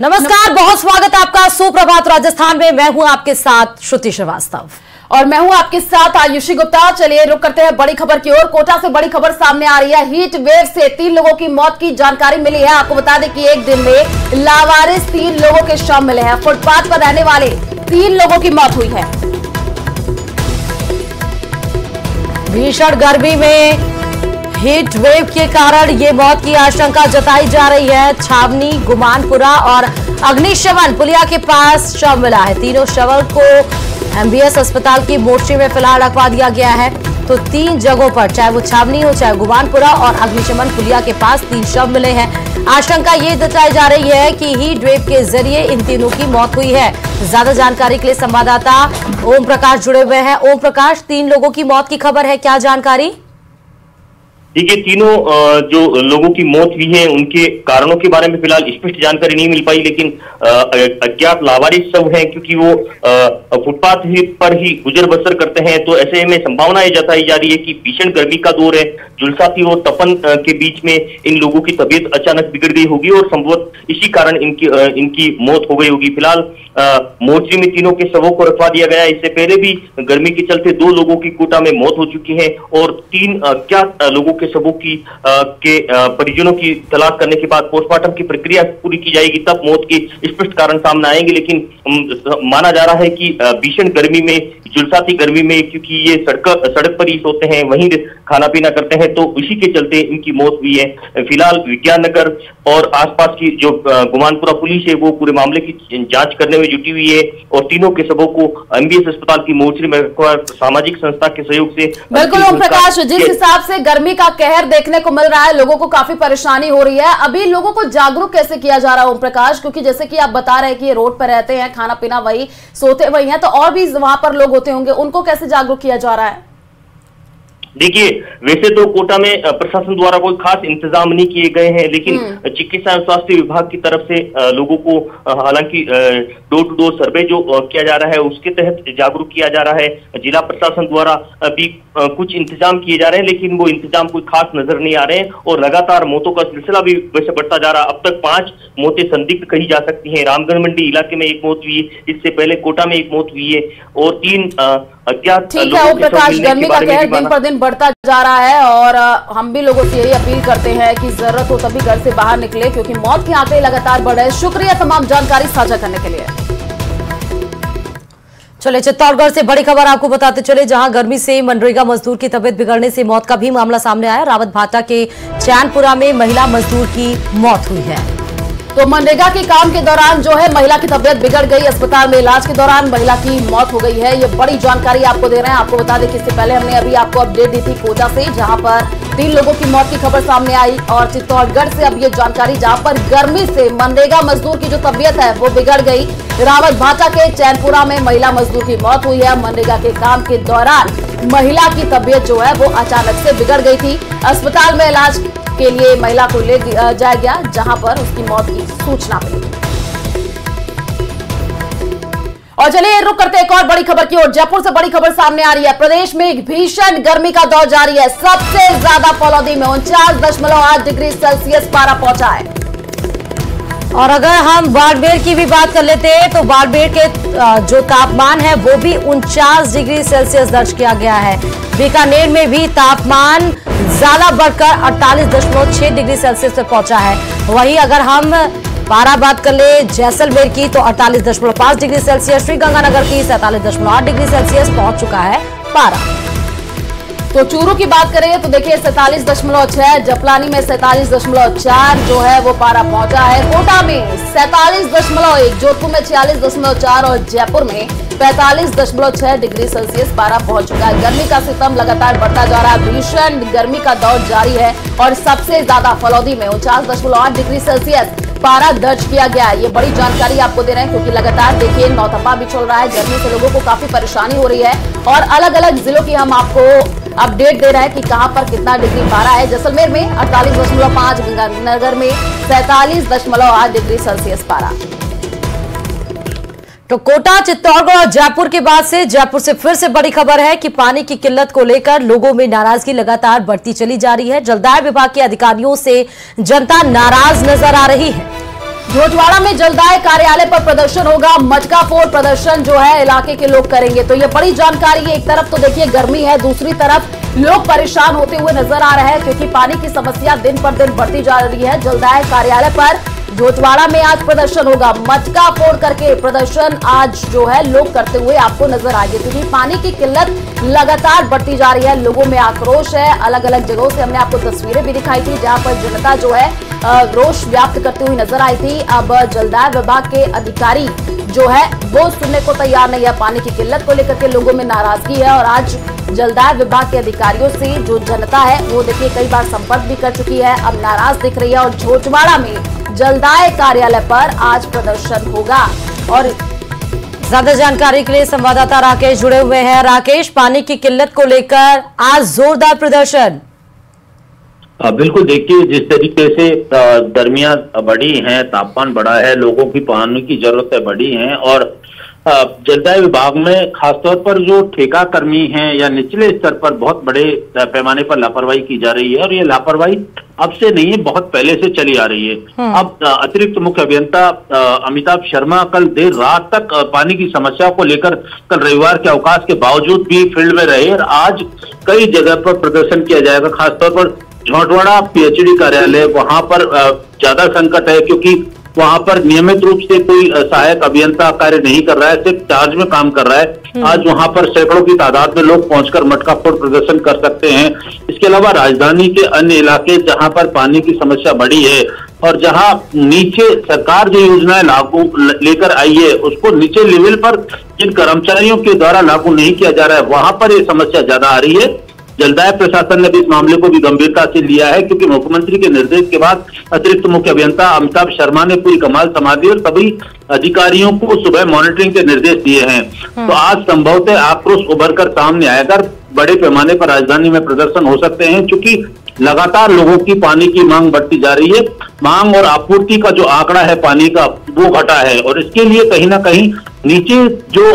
नमस्कार, बहुत स्वागत है आपका सुप्रभात राजस्थान में। मैं हूं आपके साथ श्रुति श्रीवास्तव और मैं हूं आपके साथ आयुषी गुप्ता। चलिए रुक करते हैं बड़ी खबर की ओर। कोटा से बड़ी खबर सामने आ रही है। हीट वेव से 3 लोगों की मौत की जानकारी मिली है। आपको बता दें कि एक दिन में लावारिस 3 लोगों के शव मिले हैं। फुटपाथ पर रहने वाले 3 लोगों की मौत हुई है। भीषण गर्मी में हीट वेव के कारण ये मौत की आशंका जताई जा रही है। छावनी, गुमानपुरा और अग्निशमन पुलिया के पास शव मिला है। तीनों शवों को एमबीएस अस्पताल की मोर्चरी में फिलहाल रखवा दिया गया है। तो 3 जगहों पर, चाहे वो छावनी हो, चाहे गुमानपुरा और अग्निशमन पुलिया के पास 3 शव मिले हैं। आशंका ये जताई जा रही है कि हीट वेव के जरिए इन तीनों की मौत हुई है। ज्यादा जानकारी के लिए संवाददाता ओम प्रकाश जुड़े हुए हैं। ओम प्रकाश, 3 लोगों की मौत की खबर है, क्या जानकारी? देखिए, तीनों जो लोगों की मौत हुई है उनके कारणों के बारे में फिलहाल स्पष्ट जानकारी नहीं मिल पाई, लेकिन अज्ञात लावारिस शव हैं, क्योंकि वो फुटपाथ पर ही गुजर बसर करते हैं। तो ऐसे में संभावना जताई जा रही है कि भीषण गर्मी का दौर है, झुलसाती और तपन के बीच में इन लोगों की तबीयत अचानक बिगड़ गई होगी और संभवतः इसी कारण इनकी मौत हो गई होगी। फिलहाल मोर्चे में तीनों के शवों को रखवा दिया गया है। इससे पहले भी गर्मी के चलते 2 लोगों की कोटा में मौत हो चुकी है और 3 अज्ञात लोगों के शवों की परिजनों की तलाश करने के बाद पोस्टमार्टम की प्रक्रिया पूरी की जाएगी, तब मौत के स्पष्ट कारण सामने आएंगे। लेकिन माना जा रहा है कि भीषण गर्मी में, झुलसाती गर्मी में, क्योंकि ये सड़क पर ही सोते हैं, वहीं खाना पीना करते हैं, तो इसी के चलते इनकी मौत हुई है। फिलहाल विज्ञान नगर और आसपास की जो गुमानपुरा पुलिस है वो पूरे मामले की जांच करने में जुटी हुई है और तीनों के शवों को एमबीएस अस्पताल की मोर्चरी में सामाजिक संस्था के सहयोग से। बिल्कुल ओम प्रकाश, जिस हिसाब से गर्मी का कहर देखने को मिल रहा है, लोगों को काफी परेशानी हो रही है। अभी लोगों को जागरूक कैसे किया जा रहा है ओम प्रकाश? क्योंकि जैसे कि आप बता रहे हैं कि ये रोड पर रहते हैं, खाना पीना वही, सोते वही हैं, तो और भी वहां पर लोग होते होंगे, उनको कैसे जागरूक किया जा रहा है? देखिए, वैसे तो कोटा में प्रशासन द्वारा कोई खास इंतजाम नहीं किए गए हैं, लेकिन चिकित्सा एवं स्वास्थ्य विभाग की तरफ से लोगों को हालांकि डोर टू डोर सर्वे जो किया जा रहा है उसके तहत जागरूक किया जा रहा है। जिला प्रशासन द्वारा भी कुछ इंतजाम किए जा रहे हैं, लेकिन वो इंतजाम कोई खास नजर नहीं आ रहे हैं और लगातार मौतों का सिलसिला भी वैसे बढ़ता जा रहा है। अब तक 5 मौतें संदिग्ध कही जा सकती हैं। रामगढ़ मंडी इलाके में 1 मौत हुई है, इससे पहले कोटा में 1 मौत हुई है और 3 अज्ञात। ठीक है ओम प्रकाश, गर्मी का कहर दिन पर दिन बढ़ता जा रहा है और हम भी लोगों से यही अपील करते हैं कि जरूरत हो तभी घर से बाहर निकले, क्योंकि मौत के आंकड़े लगातार बढ़ रहे हैं। शुक्रिया तमाम जानकारी साझा करने के लिए। चले चित्तौड़गढ़ से बड़ी खबर आपको बताते चले, जहां गर्मी से मनरेगा मजदूर की तबीयत बिगड़ने से मौत का भी मामला सामने आया। रावत भाटा के चैनपुरा में महिला मजदूर की मौत हुई है। तो मनरेगा के काम के दौरान जो है महिला की तबीयत बिगड़ गई, अस्पताल में इलाज के दौरान महिला की मौत हो गई है। ये बड़ी जानकारी आपको दे रहे हैं। आपको बता दें कि इससे पहले हमने अभी आपको अपडेट दी थी कोटा से, जहां पर 3 लोगों की मौत की खबर सामने आई, और चित्तौड़गढ़ से अब ये जानकारी, जहां पर गर्मी से मनरेगा मजदूर की जो तबीयत है वो बिगड़ गई। रावत भाटा के चैनपुरा में महिला मजदूर की मौत हुई है। मनरेगा के काम के दौरान महिला की तबीयत जो है वो अचानक से बिगड़ गई थी। अस्पताल में इलाज के लिए महिला को ले जाया गया, जहां पर उसकी मौत की सूचना मिली। और चलिए रुक करते एक और बड़ी खबर की ओर। जयपुर से बड़ी खबर सामने आ रही है। प्रदेश में भीषण गर्मी का दौर जारी है। सबसे ज्यादा फलौदी में 49.8 डिग्री सेल्सियस पारा पहुंचा है। और अगर हम बाड़मेर की भी बात कर लेते हैं तो बाड़मेर के जो तापमान है वो भी 49 डिग्री सेल्सियस दर्ज किया गया है। बीकानेर में भी तापमान ज्यादा बढ़कर 48.6 डिग्री सेल्सियस तक पहुंचा है। वहीं अगर हम पारा बात कर ले जैसलमेर की तो 48.5 डिग्री सेल्सियस, श्रीगंगानगर की 47.8 डिग्री सेल्सियस पहुंच चुका है पारा। तो चूरू की बात करें तो देखिए 47.6, जपलानी में 47.4 जो है वो पारा पहुंचा है। कोटा में 47.1, जोधपुर में 46.4 और जयपुर में 45.6 डिग्री सेल्सियस पारा पहुंच चुका है। गर्मी का सितम लगातार बढ़ता जा रहा है। भीषण गर्मी का दौर जारी है और सबसे ज्यादा फलौदी में 49.8 डिग्री सेल्सियस पारा दर्ज किया गया है। ये बड़ी जानकारी आपको दे रहे हैं, क्योंकि लगातार देखिए नौतपा भी चल रहा है। गर्मी से लोगों को काफी परेशानी हो रही है और अलग अलग जिलों की हम आपको अपडेट दे रहे हैं कि कहां पर कितना डिग्री पारा है। जैसलमेर में 48.5, गंगानगर में 47.8 डिग्री सेल्सियस पारा। तो कोटा, चित्तौड़गढ़ और जयपुर के बाद से जयपुर से फिर से बड़ी खबर है कि पानी की किल्लत को लेकर लोगों में नाराजगी लगातार बढ़ती चली जा रही है। जलदाय विभाग के अधिकारियों से जनता नाराज नजर आ रही है। झोटवाड़ा में जलदाय कार्यालय पर प्रदर्शन होगा। मटका फोड़ प्रदर्शन जो है इलाके के लोग करेंगे। तो ये बड़ी जानकारी है। एक तरफ तो देखिए गर्मी है, दूसरी तरफ लोग परेशान होते हुए नजर आ रहे हैं क्योंकि पानी की समस्या दिन पर दिन बढ़ती जा रही है। जलदाय कार्यालय पर झोटवाड़ा में आज प्रदर्शन होगा। मटका फोड़ करके प्रदर्शन आज जो है लोग करते हुए आपको नजर आएंगे क्योंकि पानी की किल्लत लगातार बढ़ती जा रही है। लोगों में आक्रोश है। अलग अलग जगहों से हमने आपको तस्वीरें भी दिखाई थी जहां पर जनता जो है रोष व्याप्त करती हुई नजर आई थी। अब जलदाय विभाग के अधिकारी जो है वो सुनने को तैयार नहीं है। पानी की किल्लत को लेकर के लोगों में नाराजगी है और आज जलदाय विभाग के अधिकारियों से जो जनता है वो देखिए कई बार संपर्क भी कर चुकी है, अब नाराज दिख रही है। और झोटवाड़ा में जलदाय कार्यालय पर आज प्रदर्शन होगा। और ज्यादा जानकारी के लिए संवाददाता राकेश जुड़े हुए हैं। राकेश, पानी की किल्लत को लेकर आज जोरदार प्रदर्शन। बिल्कुल, देखिए जिस तरीके से गर्मियां बढ़ी हैं, तापमान बढ़ा है, लोगों की पानी की जरूरतें बढ़ी हैं और जलदाय विभाग में खासतौर पर जो ठेका कर्मी हैं या निचले स्तर पर बहुत बड़े पैमाने पर लापरवाही की जा रही है और ये लापरवाही अब से नहीं है, बहुत पहले से चली आ रही है। अब अतिरिक्त मुख्य अभियंता अमिताभ शर्मा कल देर रात तक पानी की समस्या को लेकर कल रविवार के अवकाश के बावजूद भी फील्ड में रहे और आज कई जगह पर प्रदर्शन किया जाएगा। खासतौर पर झोटवाड़ा पीएचडी कार्यालय, वहां पर ज्यादा संकट है क्योंकि वहां पर नियमित रूप से कोई सहायक अभियंता कार्य नहीं कर रहा है, सिर्फ चार्ज में काम कर रहा है। आज वहां पर सैकड़ों की तादाद में लोग पहुंचकर मटका फोड़ प्रदर्शन कर सकते हैं। इसके अलावा राजधानी के अन्य इलाके जहां पर पानी की समस्या बढ़ी है और जहां नीचे सरकार जो योजनाएं लागू लेकर आई है उसको नीचे लेवल पर जिन कर्मचारियों के द्वारा लागू नहीं किया जा रहा है वहां पर ये समस्या ज्यादा आ रही है। जलदाय प्रशासन ने भी इस मामले को भी गंभीरता से लिया है क्योंकि मुख्यमंत्री के निर्देश के बाद अतिरिक्त मुख्य अभियंता अमिताभ शर्मा ने पूरी कमाल संभाली और सभी अधिकारियों को सुबह मॉनिटरिंग के निर्देश दिए हैं। तो आज संभवतः आक्रोश उभर कर सामने आएगा, बड़े पैमाने पर राजधानी में प्रदर्शन हो सकते हैं क्योंकि लगातार लोगों की पानी की मांग बढ़ती जा रही है। मांग और आपूर्ति का जो आंकड़ा है पानी का वो घटा है और इसके लिए कहीं ना कहीं नीचे जो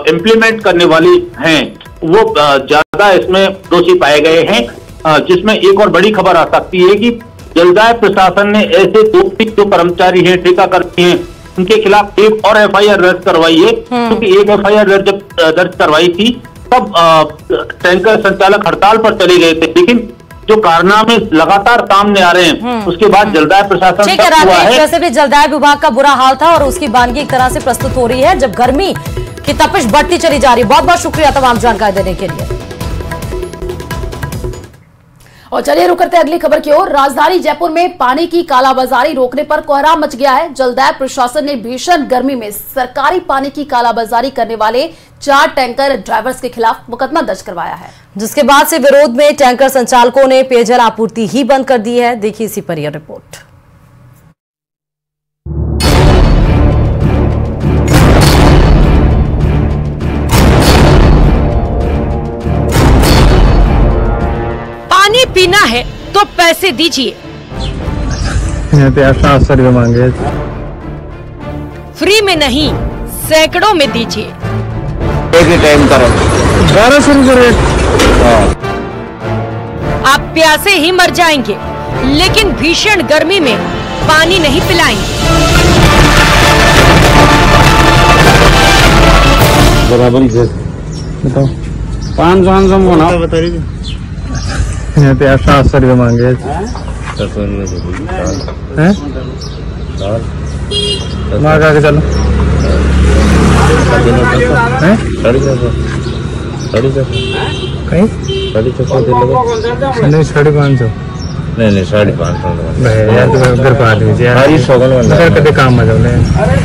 इम्प्लीमेंट करने वाली हैं वो ज्यादा इसमें दोषी पाए गए हैं। जिसमें एक और बड़ी खबर आ सकती है कि जलदाय प्रशासन ने ऐसे जो कर्मचारी हैं, ठेका करते हैं, उनके खिलाफ एक और एफआईआर दर्ज करवाई है क्योंकि एक एफआईआर जब दर्ज करवाई थी तब टैंकर संचालक हड़ताल पर चले गए थे, लेकिन जो कारनामे लगातार सामने आ रहे हैं उसके बाद जलदाय प्रशासन ठीक है राकेश, वैसे भी जलदाय विभाग का बुरा हाल था और उसकी वानगी एक तरह से प्रस्तुत हो रही है जब गर्मी की तपिश बढ़ती चली जा रही है। बहुत बहुत शुक्रिया तमाम जानकारी देने के लिए। और चलिए रुक करते हैं अगली खबर की ओर। राजधानी जयपुर में पानी की कालाबाजारी रोकने पर कोहराम मच गया है। जलदाय प्रशासन ने भीषण गर्मी में सरकारी पानी की कालाबाजारी करने वाले 4 टैंकर ड्राइवर्स के खिलाफ मुकदमा दर्ज करवाया है, जिसके बाद से विरोध में टैंकर संचालकों ने पेयजल आपूर्ति ही बंद कर दी है। देखिए इसी पर यह रिपोर्ट। पानी पीना है तो पैसे दीजिए। यहाँ पे 700 रुपये मांगे। फ्री में नहीं, सैकड़ों में दीजिए। एक ही टाइम करो 1200 रुपये रेट। आप प्यासे ही मर जाएंगे लेकिन भीषण गर्मी में पानी नहीं पिलाएंगे। बराबर से बताओ 500 होना बता रही। यहाँ पे 700 रुपये मांगे हैं। मांगा के चलो 450 कहीं 450 नहीं 550 नहीं 550 यार तो घर पा दीजिए यार कभी काम आ जाओ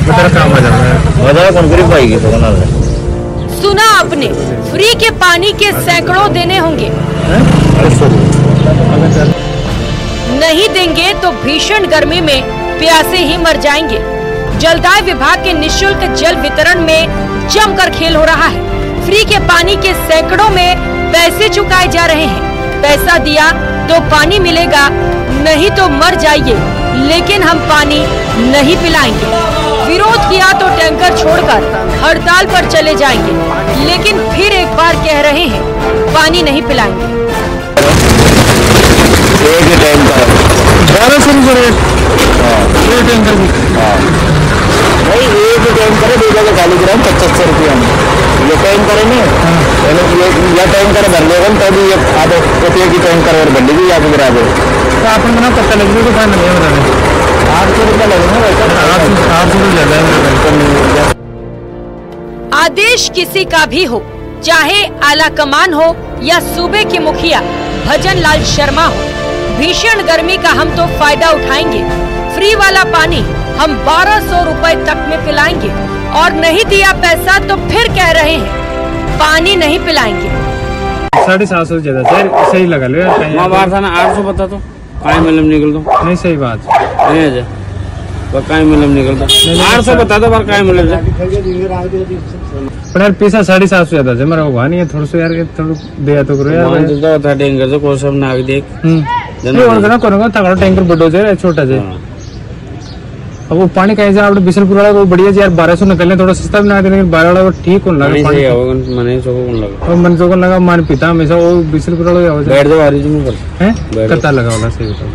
बता काम आ जाओ कौन गरीब पाएगी सुना आपने, फ्री के पानी के सैकड़ों देने होंगे। नहीं देंगे तो भीषण गर्मी में प्यासे ही मर जाएंगे। जलदाय विभाग के निःशुल्क जल वितरण में जमकर खेल हो रहा है। फ्री के पानी के सैकड़ों में पैसे चुकाए जा रहे हैं। पैसा दिया तो पानी मिलेगा, नहीं तो मर जाइए, लेकिन हम पानी नहीं पिलाएंगे। विरोध किया तो टैंकर छोड़कर हड़ताल पर चले जाएंगे, लेकिन फिर एक बार कह रहे हैं पानी नहीं पिलाएंगे। एक टाइम का 1200 रुपये रेट टैंकर की। लिख रहा है 75 रुपया में। ये टैंकर है ना, ये टैंकर भर लेगा तभी ये आधे रुपये की टैंकर और भर लीजिए आप गिरा दो। तो आपने बना पता लग गया तो फाइन नहीं बता रहे 800 रुपया लगेगा वैसे 800 ज्यादा है। आदेश किसी का भी हो, चाहे आला कमान हो या सूबे के मुखिया भजन लाल शर्मा हो, भीषण गर्मी का हम तो फायदा उठाएंगे। फ्री वाला पानी हम 1200 रुपए तक में पिलाएंगे और नहीं दिया पैसा तो फिर कह रहे हैं पानी नहीं पिलाएंगे। 750 ज्यादा सही लगा लो यार। बाहर था ना 800 बता तो काय मतलब निकल दो नहीं सही बात नहीं है काय मतलब निकल दो 800 बता दो बार काय मतलब पर यार पैसा 750 ज्यादा है मेरा हुआ नहीं है थोड़ा सा यार थोड़ा दिया तो करो यार था टैंकर से कोई सब नाग देख ना करूंगा तगड़ा टैंकर बड़ो जाए छोटा जाए। अब वो पानी कैसे आप बिशनपुर वाला को बढ़िया यार 1200 निकलने थोड़ा सस्ता भी ना देने 12 वाला ठीक होने लगा पानी मने चोको लगा और मन चोको लगा मान पिता हमेशा वो बिशनपुर वाला हो जाए बैठ दो बारिश में कर हैं कता लगा वाला सही बताओ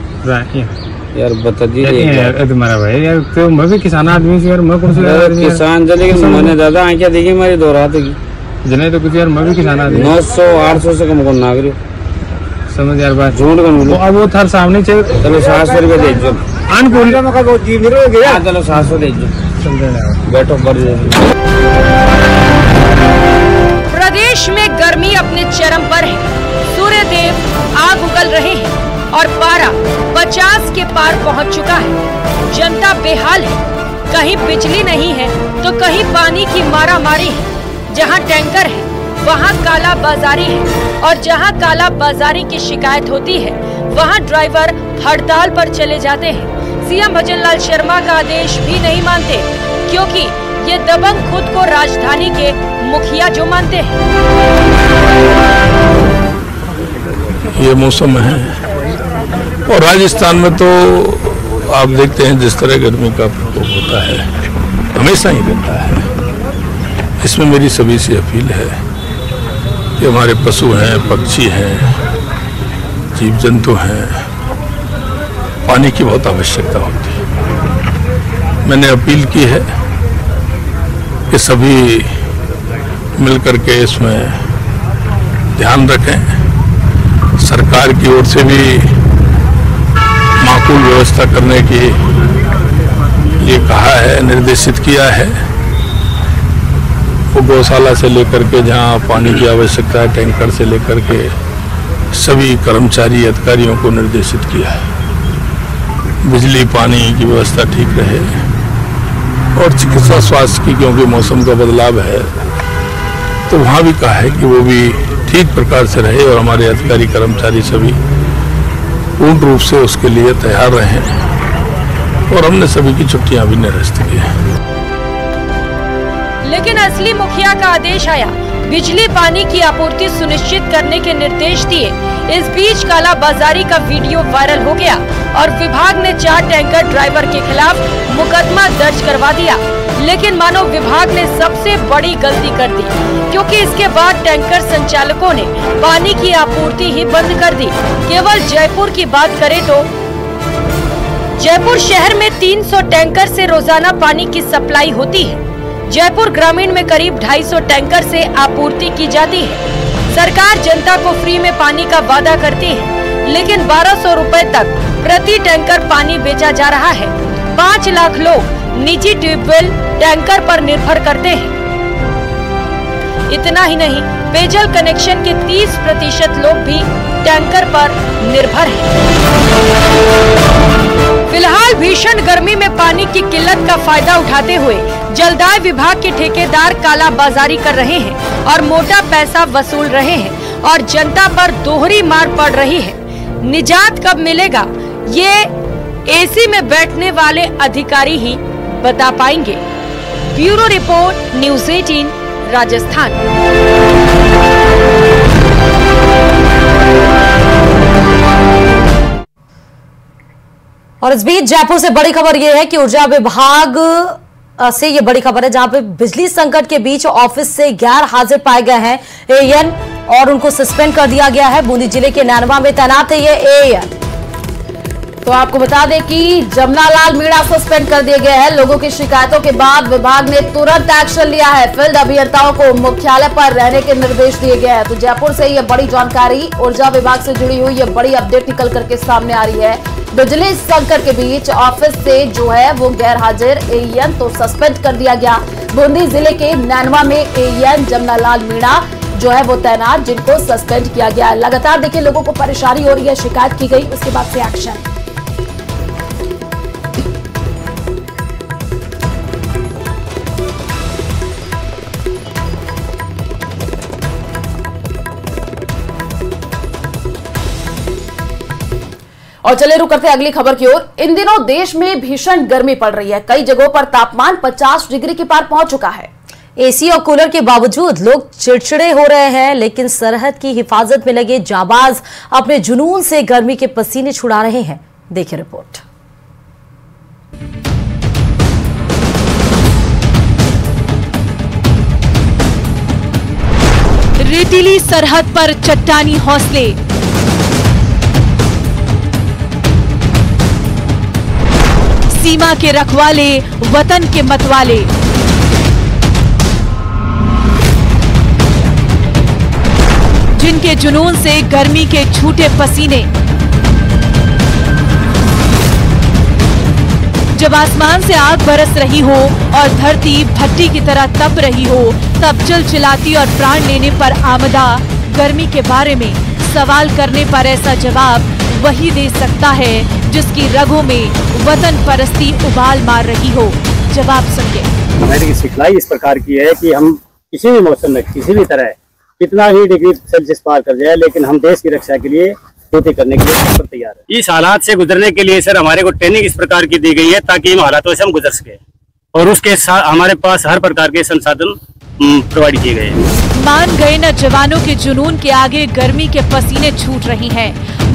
यार बता दीजिए यार तुम्हारा भाई यार तो मैं भी किसान आदमी से यार मैं कौन सा किसान चले लेकिन मैंने दादा आंखें देखी मेरी 2 रात की जने तो कुछ यार मैं भी किसान आदमी 900 800 से कम कौन नागरिक समझ यार बात झूठ कर अब वो थर सामने चाहिए चलो 700 रुपए दे दो अनपूर्ण का मका जी हो गया चलो 700 दे दो बैठो बढ़ प्रदेश में गर्मी अपने चरम पर है। सूर्य देव आग उगल रहे हैं और पारा 50 के पार पहुंच चुका है। जनता बेहाल है, कहीं बिजली नहीं है तो कहीं पानी की मारामारी है। जहां टैंकर है वहां काला बाजारी है और जहां काला बाजारी की शिकायत होती है वहां ड्राइवर हड़ताल पर चले जाते हैं। सीएम भजन लाल शर्मा का आदेश भी नहीं मानते क्योंकि ये दबंग खुद को राजधानी के मुखिया जो मानते हैं। ये मौसम है और राजस्थान में तो आप देखते हैं जिस तरह गर्मी का प्रकोप होता है हमेशा ही रहता है। इसमें मेरी सभी से अपील है कि हमारे पशु हैं, पक्षी हैं, जीव जंतु हैं, पानी की बहुत आवश्यकता होती है। मैंने अपील की है कि सभी मिलकर के इसमें ध्यान रखें। सरकार की ओर से भी माकूल व्यवस्था करने की ये कहा है, निर्देशित किया है। वो गौशाला से लेकर के जहाँ पानी की आवश्यकता है टैंकर से लेकर के सभी कर्मचारी अधिकारियों को निर्देशित किया है। बिजली पानी की व्यवस्था ठीक रहे और चिकित्सा स्वास्थ्य की क्योंकि मौसम का बदलाव है तो वहाँ भी कहा है कि वो भी ठीक प्रकार से रहे और हमारे अधिकारी कर्मचारी सभी पूर्ण रूप से उसके लिए तैयार रहें और हमने सभी की छुट्टियां भी निरस्त की हैं। लेकिन असली मुखिया का आदेश आया, बिजली पानी की आपूर्ति सुनिश्चित करने के निर्देश दिए। इस बीच काला बाजारी का वीडियो वायरल हो गया और विभाग ने 4 टैंकर ड्राइवर के खिलाफ मुकदमा दर्ज करवा दिया। लेकिन मानो विभाग ने सबसे बड़ी गलती कर दी क्योंकि इसके बाद टैंकर संचालकों ने पानी की आपूर्ति ही बंद कर दी। केवल जयपुर की बात करें तो जयपुर शहर में 300 टैंकर से रोजाना पानी की सप्लाई होती है। जयपुर ग्रामीण में करीब 250 टैंकर से आपूर्ति की जाती है। सरकार जनता को फ्री में पानी का वादा करती है लेकिन 1200 रुपए तक प्रति टैंकर पानी बेचा जा रहा है। 5 लाख लोग निजी ट्यूबवेल टैंकर पर निर्भर करते हैं। इतना ही नहीं, पेयजल कनेक्शन के 30% लोग भी टैंकर पर निर्भर हैं। फिलहाल भीषण गर्मी में पानी की किल्लत का फायदा उठाते हुए जलदाय विभाग के ठेकेदार काला बाजारी कर रहे हैं और मोटा पैसा वसूल रहे हैं और जनता पर दोहरी मार पड़ रही है। निजात कब मिलेगा ये एसी में बैठने वाले अधिकारी ही बता पाएंगे। Bureau report, news 18 Rajasthan. और इस बीच जयपुर से बड़ी खबर यह है कि ऊर्जा विभाग से ये बड़ी खबर है जहां पे बिजली संकट के बीच ऑफिस से गैर हाजिर पाए गए हैं एएन और उनको सस्पेंड कर दिया गया है। बूंदी जिले के नैनवा में तैनात है ये एएन। तो आपको बता दें कि जमनालाल मीणा सस्पेंड कर दिए गए हैं। लोगों की शिकायतों के बाद विभाग ने तुरंत एक्शन लिया है। फील्ड अभियंताओं को मुख्यालय पर रहने के निर्देश दिए गए हैं। तो जयपुर से यह बड़ी जानकारी, ऊर्जा विभाग से जुड़ी हुई यह बड़ी अपडेट निकल करके सामने आ रही है। बिजली संकट के बीच ऑफिस से जो है वो गैर हाजिर एईएन तो सस्पेंड कर दिया गया। बूंदी जिले के नैनवा में एईएन जमनालाल मीणा जो है वो तैनात, जिनको सस्पेंड किया गया। लगातार देखिए लोगों को परेशानी हो रही है, शिकायत की गई, उसके बाद से एक्शन। और चलिए रुक करते हैं अगली खबर की ओर। इन दिनों देश में भीषण गर्मी पड़ रही है। कई जगहों पर तापमान 50 डिग्री के पार पहुंच चुका है। एसी और कूलर के बावजूद लोग चिड़चिड़े हो रहे हैं, लेकिन सरहद की हिफाजत में लगे जाबाज अपने जुनून से गर्मी के पसीने छुड़ा रहे हैं। देखिए रिपोर्ट। रेतीली सरहद पर चट्टानी हौसले, सीमा के रखवाले, वतन के मतवाले, जिनके जुनून से गर्मी के छूटे पसीने। जब आसमान से आग बरस रही हो और धरती भट्टी की तरह तप रही हो, तब चिलचिलाती और प्राण लेने पर आमदा गर्मी के बारे में सवाल करने पर ऐसा जवाब वही दे सकता है जिसकी रगों में वतन परस्ती उबाल मार रही हो। जवाब सुनिए। हमारी सिखलाई इस प्रकार की है कि हम किसी भी मौसम में किसी भी तरह कितना ही डिग्री सेल्सियस पार कर जाए, लेकिन हम देश की रक्षा के लिए ड्यूटी करने के लिए तैयार है। इस हालात से गुजरने के लिए सर हमारे को ट्रेनिंग इस प्रकार की दी गई है ताकि इन हालातों से हम गुजर सके, और उसके साथ हमारे पास हर प्रकार के संसाधन प्रोवाइड किए गए हैं। मान गए न जवानों के जुनून के आगे गर्मी के पसीने छूट रही हैं।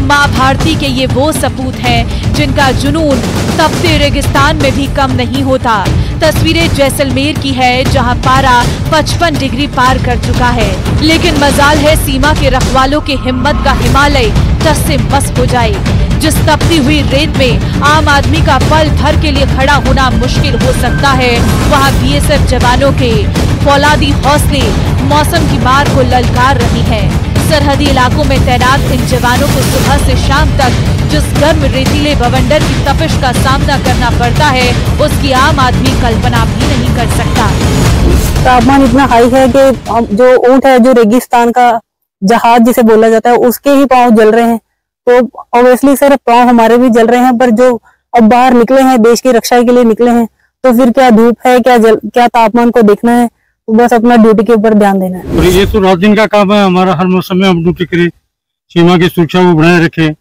माँ भारती के ये वो सपूत हैं जिनका जुनून तपते रेगिस्तान में भी कम नहीं होता। तस्वीरें जैसलमेर की है जहां पारा 55 डिग्री पार कर चुका है, लेकिन मजाल है सीमा के रखवालों की हिम्मत का हिमालय टस से मस हो जाए। जिस तपती हुई रेत में आम आदमी का पल भर के लिए खड़ा होना मुश्किल हो सकता है, वहां बीएसएफ जवानों के फौलादी हौसले मौसम की मार को ललकार रही हैं। सरहदी इलाकों में तैनात इन जवानों को सुबह से शाम तक जिस गर्म रेतीले बवंडर की तपिश का सामना करना पड़ता है, उसकी आम आदमी कल्पना भी नहीं कर सकता। तापमान इतना हाई है कि जो ऊंट है, जो रेगिस्तान का जहाज जिसे बोला जाता है, उसके ही पांव जल रहे हैं। तो ऑब्वियसली सर पांव हमारे भी जल रहे हैं, पर जो अब बाहर निकले हैं, देश की रक्षा के लिए निकले हैं, तो फिर क्या धूप है, क्या तापमान को देखना है, तो बस अपना ड्यूटी के ऊपर ध्यान देना है। और ये तो रात दिन का काम है हमारा, हर मौसम में हम ड्यूटी करें, सीमा की सुरक्षा को बनाए रखें,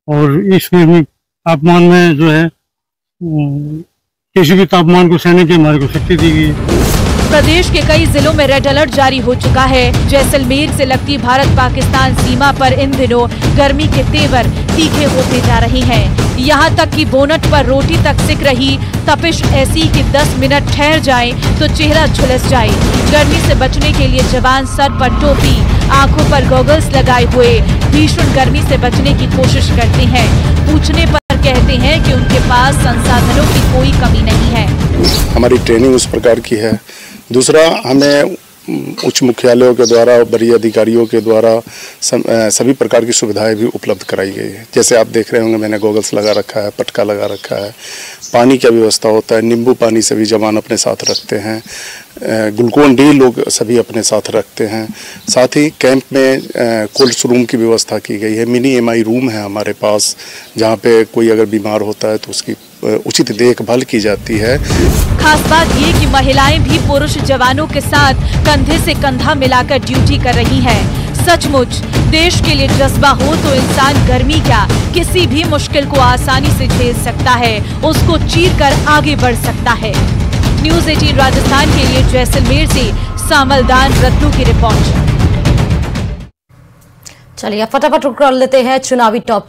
और इस तापमान में जो है किसी भी तापमान को सहने की हमारे को शक्ति दी गई है। प्रदेश के कई जिलों में रेड अलर्ट जारी हो चुका है। जैसलमेर से लगती भारत पाकिस्तान सीमा पर इन दिनों गर्मी के तेवर तीखे होते जा रहे हैं। यहाँ तक कि बोनट पर रोटी तक सिक रही तपिश ऐसी कि 10 मिनट ठहर जाए तो चेहरा झुलस जाए। गर्मी से बचने के लिए जवान सर पर टोपी, आंखों पर गॉगल्स लगाए हुए भीषण गर्मी से बचने की कोशिश करते हैं। पूछने पर कहते हैं कि उनके पास संसाधनों की कोई कमी नहीं है। हमारी ट्रेनिंग उस प्रकार की है। दूसरा, हमें उच्च मुख्यालयों के द्वारा और वरीय अधिकारियों के द्वारा सभी प्रकार की सुविधाएं भी उपलब्ध कराई गई है। जैसे आप देख रहे होंगे, मैंने गॉगल्स लगा रखा है, पटका लगा रखा है, पानी की व्यवस्था होता है, नींबू पानी सभी जवान अपने साथ रखते हैं, ग्लूकोन डी लोग सभी अपने साथ रखते हैं। साथ ही कैंप में कोल्ड रूम की व्यवस्था की गई है। मिनी एमआई रूम है हमारे पास, जहाँ पे कोई अगर बीमार होता है तो उसकी उचित देखभाल की जाती है। खास बात ये कि महिलाएं भी पुरुष जवानों के साथ कंधे से कंधा मिलाकर ड्यूटी कर रही हैं। सचमुच देश के लिए जज्बा हो तो इंसान गर्मी क्या किसी भी मुश्किल को आसानी से झेल सकता है, उसको चीर कर आगे बढ़ सकता है। न्यूज़ 18 राजस्थान के लिए जैसलमेर से सामलदान रत्नू की रिपोर्ट। चलिए फटाफट रुक कर लेते हैं चुनावी टॉप